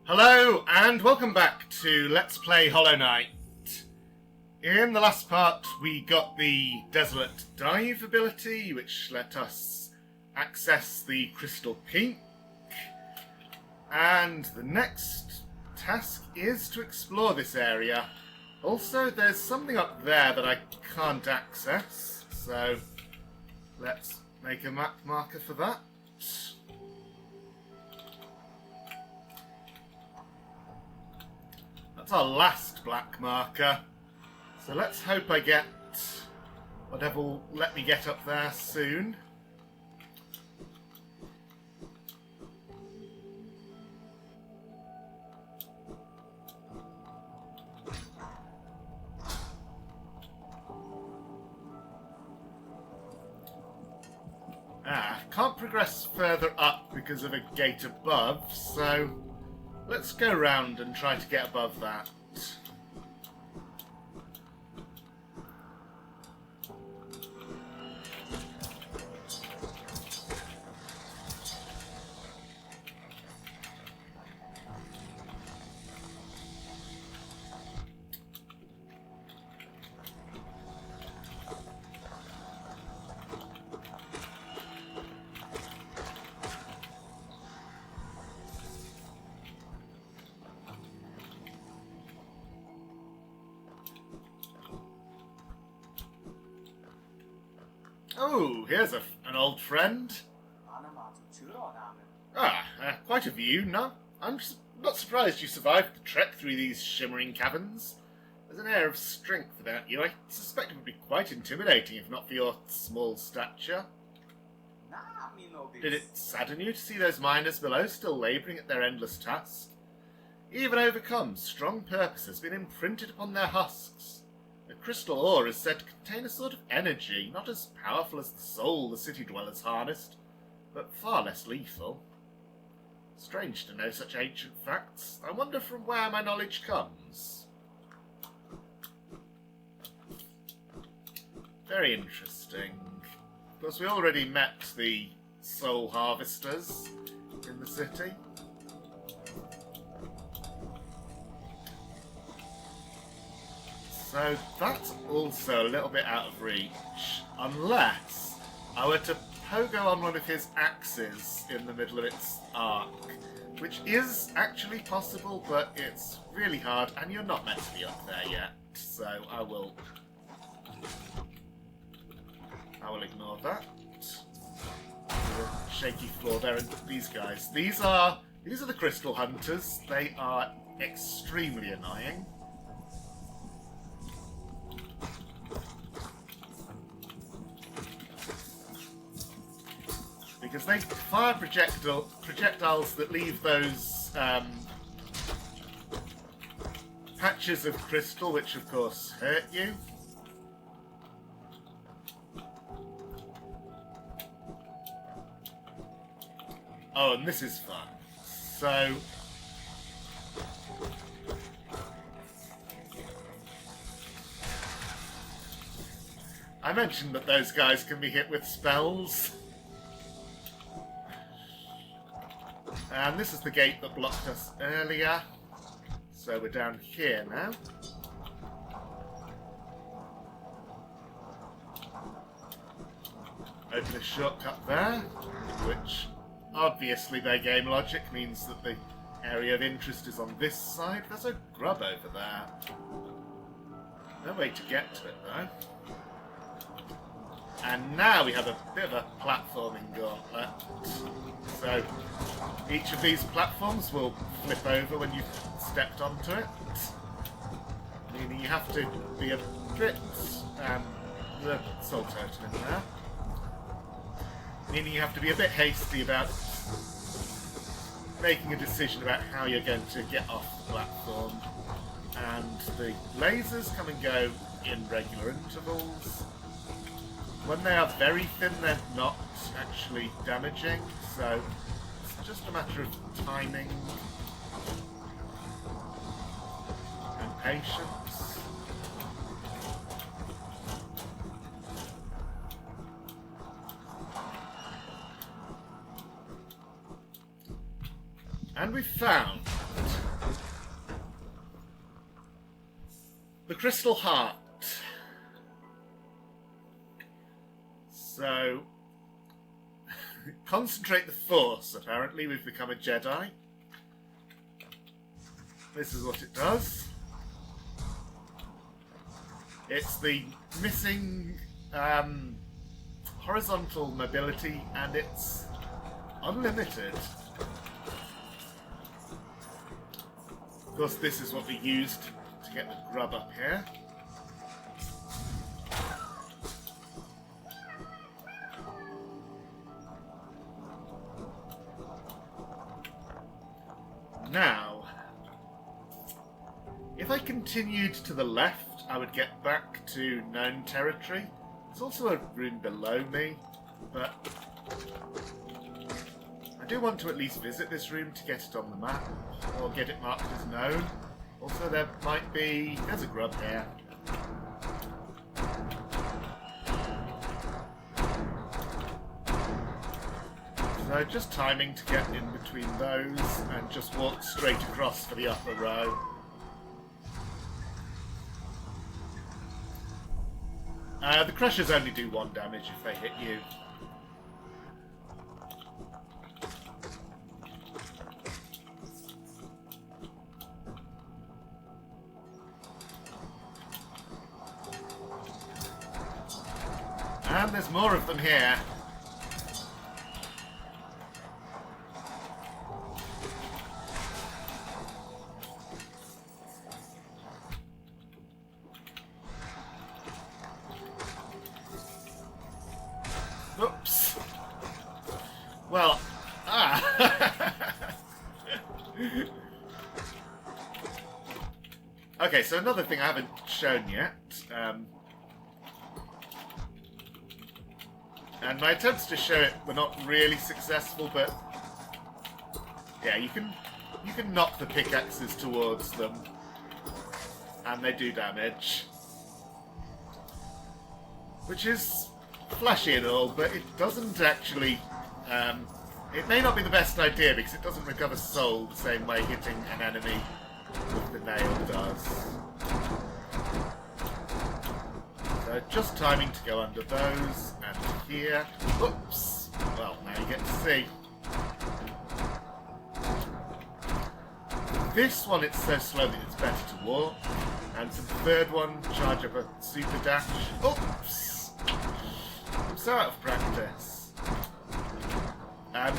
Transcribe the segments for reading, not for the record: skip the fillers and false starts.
Hello and welcome back to Let's Play Hollow Knight. In the last part we got the Desolate Dive ability, which let us access the Crystal Peak. And the next task is to explore this area. Also, there's something up there that I can't access, so let's make a map marker for that. That's our last black marker. So let's hope I get whatever will let me get up there soon. Can't progress further up because of a gate above, so let's go round and try to get above that. Oh, here's an old friend. Quite a view. No, I'm not surprised you survived the trek through these shimmering caverns. There's an air of strength about you. I suspect it would be quite intimidating if not for your small stature. Did it sadden you to see those miners below still labouring at their endless task? Even overcome, strong purpose has been imprinted upon their husks. The crystal ore is said to contain a sort of energy, not as powerful as the soul the city dwellers harnessed, but far less lethal. Strange to know such ancient facts. I wonder from where my knowledge comes. Very interesting. Of course, we already met the soul harvesters in the city. So that's also a little bit out of reach, unless I were to pogo on one of his axes in the middle of its arc, which is actually possible, but it's really hard, and you're not meant to be up there yet, so I will ignore that. The shaky floor there, and these guys. These are the crystal hunters. They are extremely annoying. Because they fire projectiles that leave those patches of crystal, which of course hurt you. Oh, and this is fun. So I mentioned that those guys can be hit with spells. And this is the gate that blocked us earlier. So we're down here now. Open a shortcut there, which obviously their game logic means that the area of interest is on this side. There's a grub over there. No way to get to it though. And now we have a bit of a platforming gauntlet. So each of these platforms will flip over when you've stepped onto it. Meaning you have to be a bit... the soul totem in there. Meaning you have to be a bit hasty about making a decision about how you're going to get off the platform. And the lasers come and go in regular intervals. When they are very thin, they're not actually damaging, so it's just a matter of timing and patience. And we found The Crystal Heart. So, concentrate the Force, apparently. We've become a Jedi. This is what it does. It's the missing horizontal mobility, and it's unlimited. Of course, this is what we used to get the grub up here. Now, if I continued to the left, I would get back to known territory. There's also a room below me, but I do want to at least visit this room to get it on the map, or get it marked as known. Also, there might be... there's a grub here. So just timing to get in between those and just walk straight across for the upper row. The crushers only do 1 damage if they hit you. And there's more of them here. Oops. Well, Okay, so another thing I haven't shown yet, and my attempts to show it were not really successful, but yeah, you can knock the pickaxes towards them, and they do damage, which is flashy and all, but it doesn't actually... it may not be the best idea because it doesn't recover soul the same way hitting an enemy with the nail does. So just timing to go under those, and here. Oops! Well, now you get to see. This one, it's so slow that it's better to walk. And for the third one, charge up a super dash. Oops! I'm so out of practice.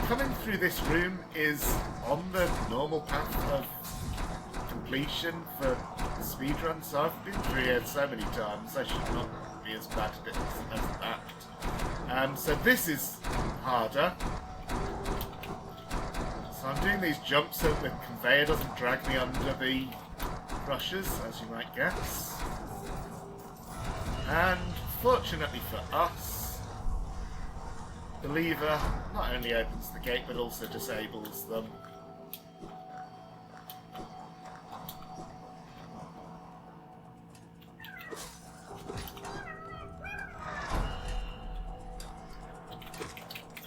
Coming through this room is on the normal path of completion for the speedrun, so I've been through here so many times, I should not be as bad at it as that. So this is harder. So I'm doing these jumps so that the conveyor doesn't drag me under the crushers, as you might guess. And fortunately for us, the lever not only opens the gate but also disables them.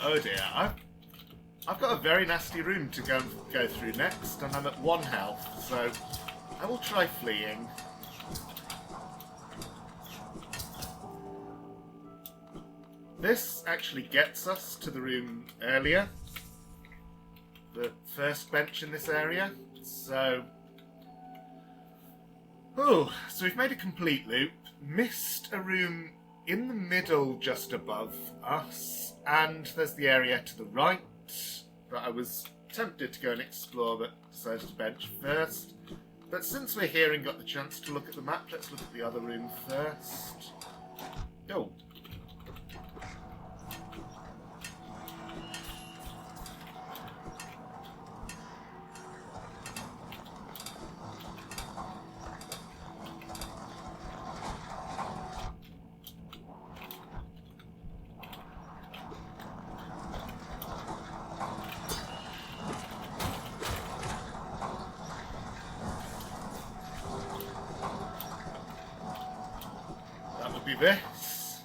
Oh dear, I've got a very nasty room to go through next, and I'm at 1 health, so I will try fleeing. This actually gets us to the room earlier, the first bench in this area, so... Oh, so we've made a complete loop, missed a room in the middle just above us, and there's the area to the right that I was tempted to go and explore but decided to bench first. But since we're here and got the chance to look at the map, let's look at the other room first. Oh. This.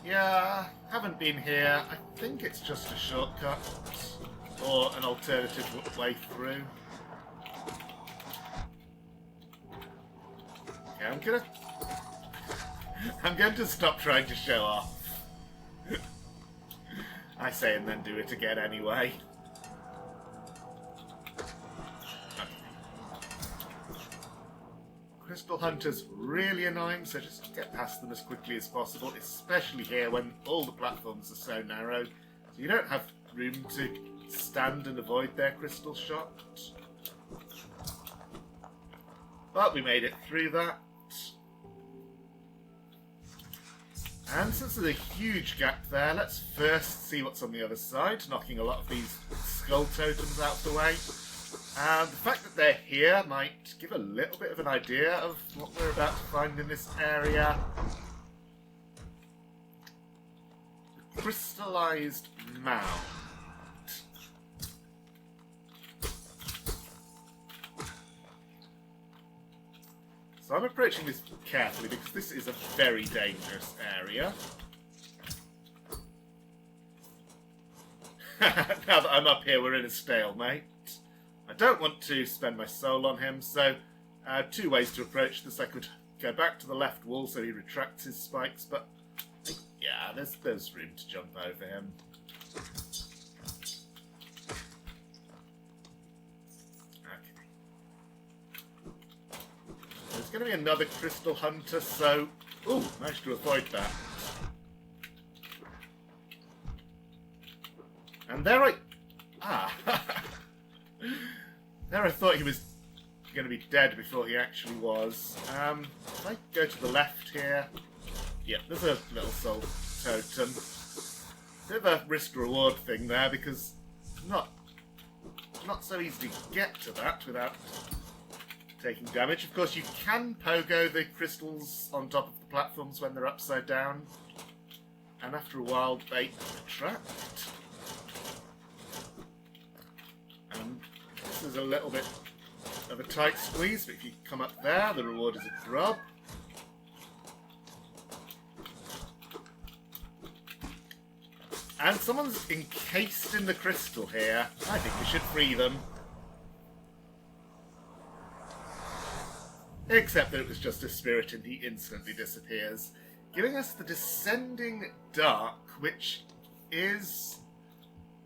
Yeah, haven't been here. I think it's just a shortcut or an alternative way through. Yeah, I'm going to stop trying to show off. I say and then do it again anyway. Crystal Hunter's really annoying, so just get past them as quickly as possible, especially here when all the platforms are so narrow, so you don't have room to stand and avoid their crystal shot. But we made it through that. And since there's a huge gap there, let's first see what's on the other side, knocking a lot of these skull totems out of the way. And the fact that they're here might give a little bit of an idea of what we're about to find in this area. The crystallized mound. So I'm approaching this carefully because this is a very dangerous area. Now that I'm up here, we're in a stalemate. I don't want to spend my soul on him, so two ways to approach this. I could go back to the left wall so he retracts his spikes, but yeah, there's room to jump over him. Okay. There's going to be another Crystal Hunter, so... Ooh, managed to avoid that. And there I... There I thought he was going to be dead before he actually was. If I go to the left here... Yeah, there's a little soul totem. Bit of a risk-reward thing there, because it's not so easy to get to that without taking damage. Of course, you can pogo the crystals on top of the platforms when they're upside down, and after a while they retract. And this is a little bit of a tight squeeze, but if you come up there, the reward is a grub. And someone's encased in the crystal here. I think we should free them. Except that it was just a spirit and he instantly disappears, giving us the Descending Dark, which is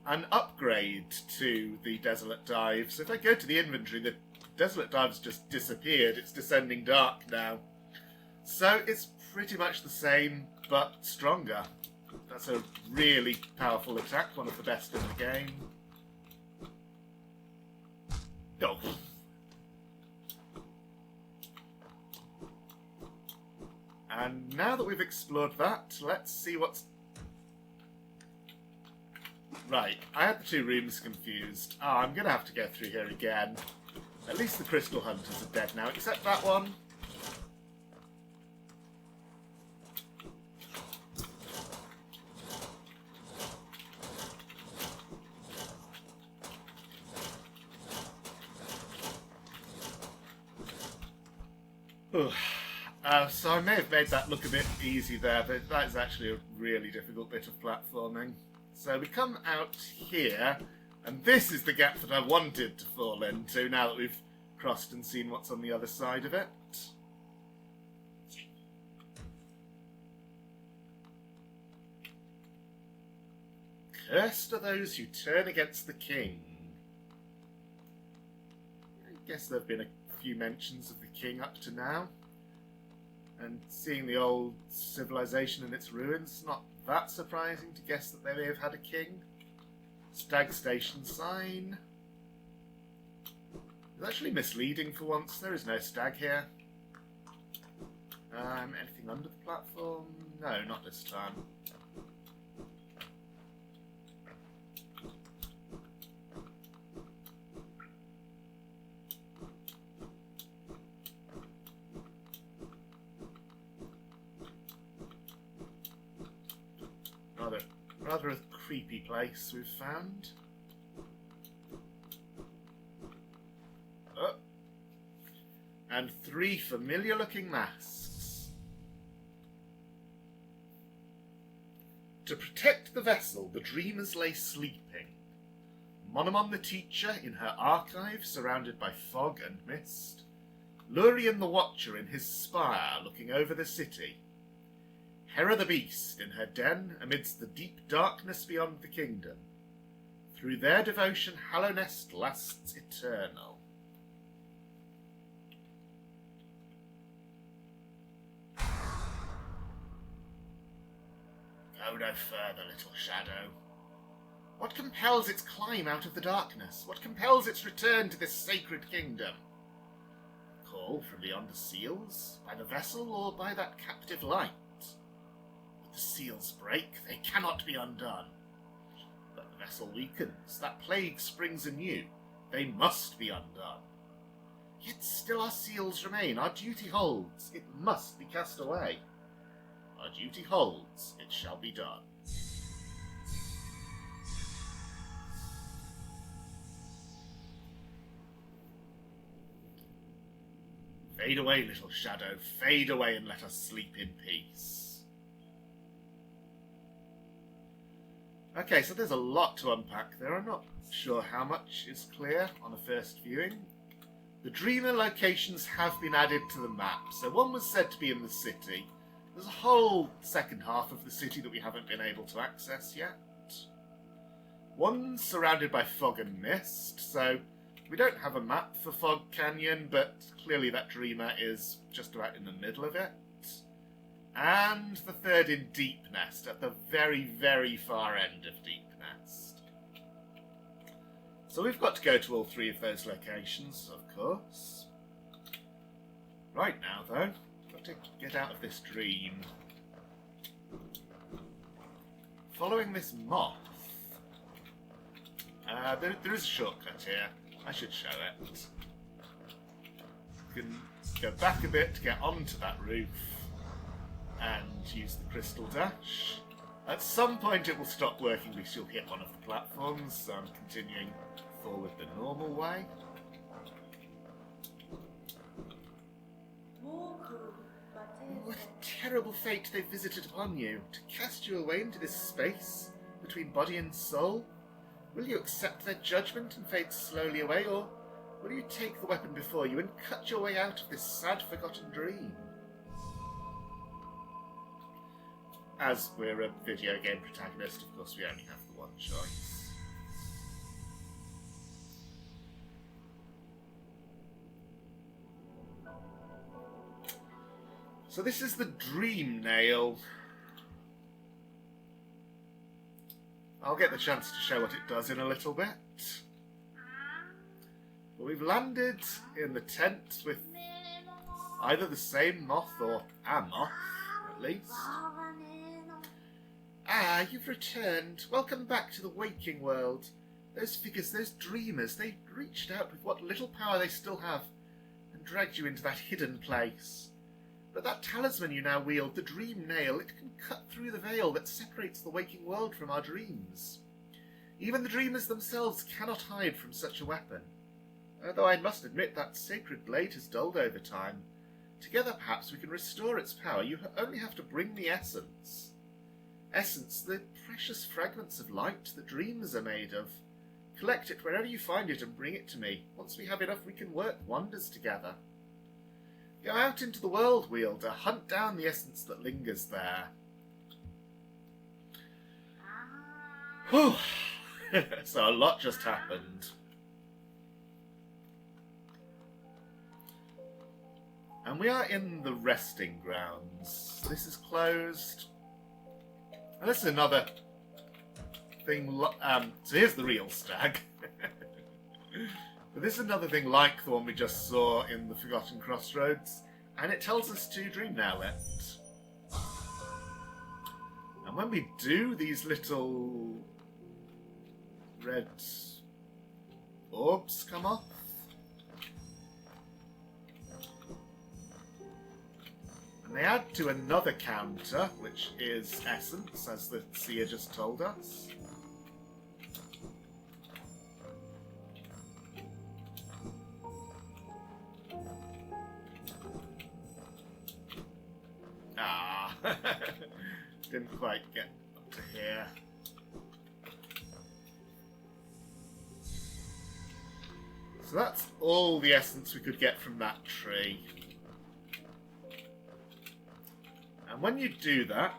an upgrade to the Desolate Dive. So if I go to the inventory, the Desolate Dive's just disappeared. It's Descending Dark now. So it's pretty much the same, but stronger. That's a really powerful attack, one of the best in the game. Oh. And now that we've explored that, let's see what's... Right, I had the two rooms confused. Oh, I'm going to have to go through here again. At least the Crystal Hunters are dead now, except that one. So I may have made that look a bit easy there, but that is actually a really difficult bit of platforming. So we come out here, and this is the gap that I wanted to fall into now that we've crossed and seen what's on the other side of it. Cursed are those who turn against the king. I guess there have been a few mentions of the king up to now. And seeing the old civilization and its ruins, not that surprising to guess that they may have had a king. Stag Station sign. It's actually misleading for once. There is no stag here. Anything under the platform? No, not this time. Rather a creepy place we've found. Oh. And 3 familiar-looking masks. To protect the vessel, the dreamers lay sleeping. Monomon the teacher in her archive, surrounded by fog and mist. Lurien the Watcher in his spire looking over the city, Hera the Beast in her den amidst the deep darkness beyond the kingdom. Through their devotion Hallownest lasts eternal. Go no further, little shadow. What compels its climb out of the darkness? What compels its return to this sacred kingdom? Call from beyond the seals, by the vessel, or by that captive light? But the seals break, they cannot be undone. But the vessel weakens, that plague springs anew, they must be undone. Yet still our seals remain, our duty holds, it must be cast away. Our duty holds, it shall be done. Fade away, little shadow, fade away and let us sleep in peace. Okay, so there's a lot to unpack there. I'm not sure how much is clear on a first viewing. The Dreamer locations have been added to the map. So one was said to be in the city. There's a whole second half of the city that we haven't been able to access yet. One's surrounded by fog and mist, so we don't have a map for Fog Canyon, but clearly that Dreamer is just about in the middle of it. And the third in Deep Nest, at the very, very far end of Deep Nest. So we've got to go to all three of those locations, of course. Right now, though, got to get out of this dream. Following this moth. There is a shortcut here. I should show it. You can go back a bit to get onto that roof and use the crystal dash. At some point it will stop working because you'll hit one of the platforms, so I'm continuing forward the normal way. What a terrible fate they've visited upon you, to cast you away into this space between body and soul. Will you accept their judgment and fade slowly away, or will you take the weapon before you and cut your way out of this sad, forgotten dream? As we're a video game protagonist, of course, we only have the one choice. So this is the Dream Nail. I'll get the chance to show what it does in a little bit. But we've landed in the tent with either the same moth or a moth, at least. Ah, you've returned. Welcome back to the waking world. Those figures, those dreamers, they reached out with what little power they still have and dragged you into that hidden place. But that talisman you now wield, the Dream Nail, it can cut through the veil that separates the waking world from our dreams. Even the dreamers themselves cannot hide from such a weapon. Though I must admit that sacred blade has dulled over time. Together perhaps we can restore its power. You only have to bring the essence. Essence, the precious fragments of light that dreams are made of. Collect it wherever you find it and bring it to me. Once we have enough, we can work wonders together. Go out into the world, Wielder. Hunt down the essence that lingers there. Whew. So a lot just happened. And we are in the resting grounds. This is closed. And this is another thing. So here's the real stag. But this is another thing like the one we just saw in the Forgotten Crossroads, and it tells us to dream nail it. And when we do, these little red orbs come off. And they add to another counter, which is essence, as the seer just told us. Didn't quite get up to here. So that's all the essence we could get from that tree. And when you do that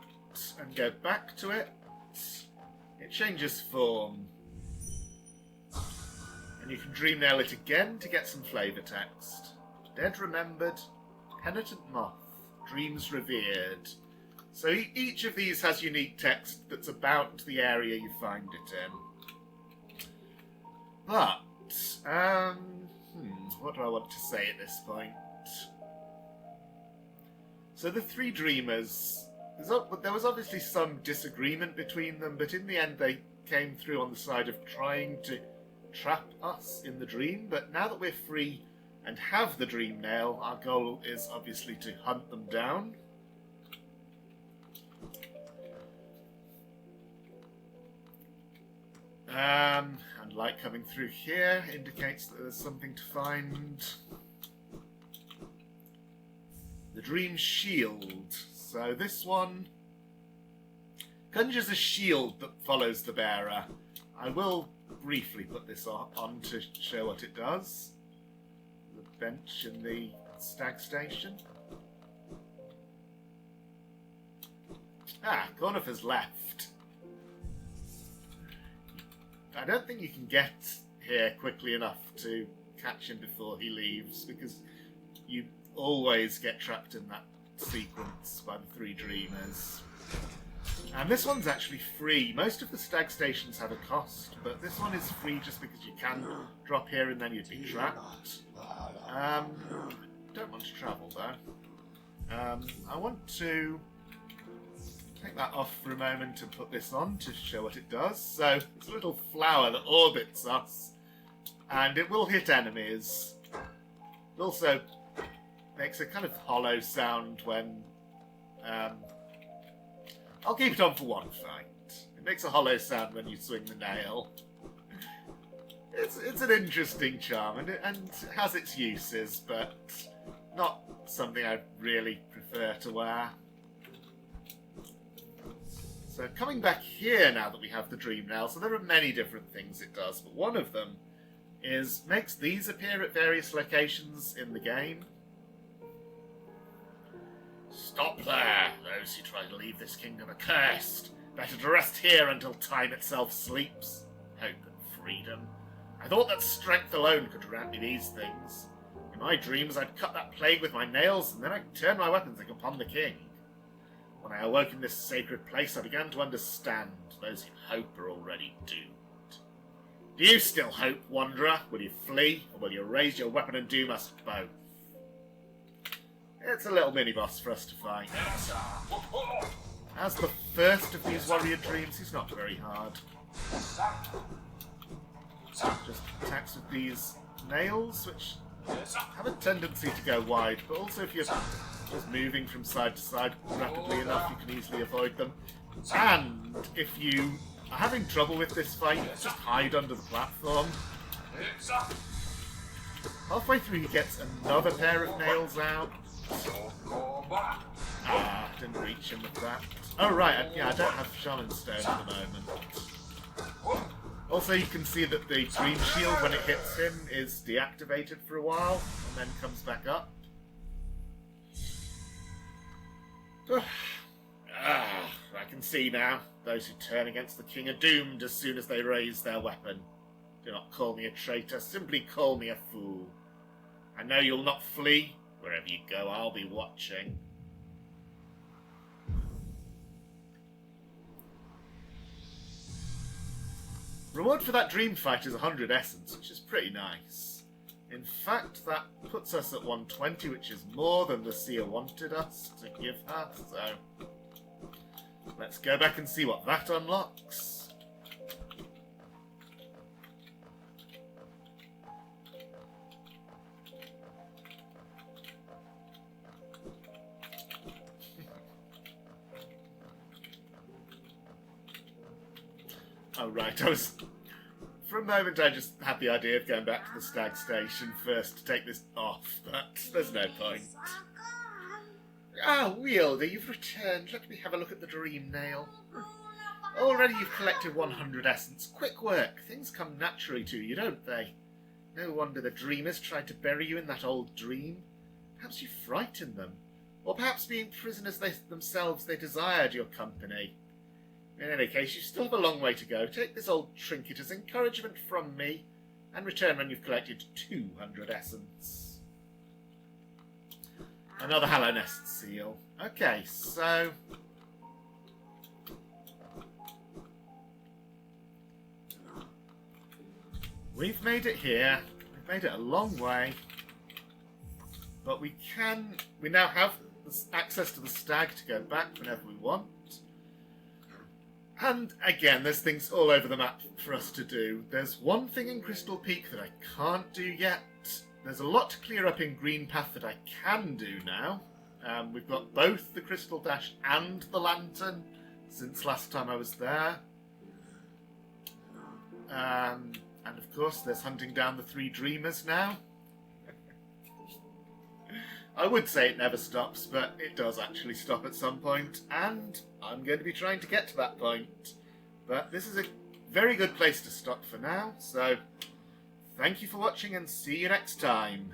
and go back to it, it changes form. And you can dream nail it again to get some flavour text. Dead remembered, penitent moth, dreams revered. So each of these has unique text that's about the area you find it in. But, what do I want to say at this point? So the three dreamers, there was obviously some disagreement between them, but in the end they came through on the side of trying to trap us in the dream. But now that we're free and have the dream nail, our goal is obviously to hunt them down. And light coming through here indicates that there's something to find. The Dream Shield. So this one conjures a shield that follows the bearer. I will briefly put this on to show what it does. The bench in the stag station. Cornifer's left. I don't think you can get here quickly enough to catch him before he leaves, because you always get trapped in that sequence by the three dreamers. And this one's actually free. Most of the stag stations have a cost, but this one is free just because you can drop here and then you'd be trapped. Don't want to travel though. I want to take that off for a moment and put this on to show what it does. So it's a little flower that orbits us, and it will hit enemies. It also makes a kind of hollow sound when... I'll keep it on for one fight. It makes a hollow sound when you swing the nail. It's an interesting charm, and it has its uses, but not something I really prefer to wear. So coming back here now that we have the dream nail, so there are many different things it does, but one of them is makes these appear at various locations in the game. Stop there! Those who try to leave this kingdom accursed. Better to rest here until time itself sleeps. Hope and freedom. I thought that strength alone could grant me these things. In my dreams I'd cut that plague with my nails, and then I'd turn my weapons upon the king. When I awoke in this sacred place, I began to understand those who hope are already doomed. Do you still hope, wanderer? Will you flee, or will you raise your weapon and doom us both? It's a little mini-boss for us to fight. As the first of these warrior dreams, he's not very hard. Just attacks with these nails, which have a tendency to go wide, but also if you're just moving from side to side rapidly enough, you can easily avoid them. And if you are having trouble with this fight, just hide under the platform. Halfway through he gets another pair of nails out. Didn't reach him with that. Oh right, yeah, I don't have Shaman Stone at the moment. Also you can see that the Dream Shield, when it hits him, is deactivated for a while, and then comes back up. I can see now. Those who turn against the king are doomed as soon as they raise their weapon. Do not call me a traitor, simply call me a fool. I know you'll not flee. Wherever you go, I'll be watching. Reward for that dream fight is 100 essence, which is pretty nice. In fact, that puts us at 120, which is more than the seer wanted us to give her, so let's go back and see what that unlocks. Oh right, for a moment I just had the idea of going back to the stag station first to take this off, but there's no point. Ah, Wielder, you've returned. Let me have a look at the dream nail. Already you've collected 100 essence. Quick work. Things come naturally to you, don't they? No wonder the dreamers tried to bury you in that old dream. Perhaps you frightened them. Or perhaps being prisoners themselves they desired your company. In any case, you still have a long way to go. Take this old trinket as encouragement from me, and return when you've collected 200 essence. Another Hallow Nest seal. Okay, so... we've made it here. We've made it a long way. But we now have access to the stag to go back whenever we want. And again, there's things all over the map for us to do. There's one thing in Crystal Peak that I can't do yet. There's a lot to clear up in Green Path that I can do now. We've got both the Crystal Dash and the Lantern since last time I was there. And of course, there's hunting down the 3 Dreamers now. I would say it never stops, but it does actually stop at some point, and I'm going to be trying to get to that point. But this is a very good place to stop for now, so thank you for watching and see you next time.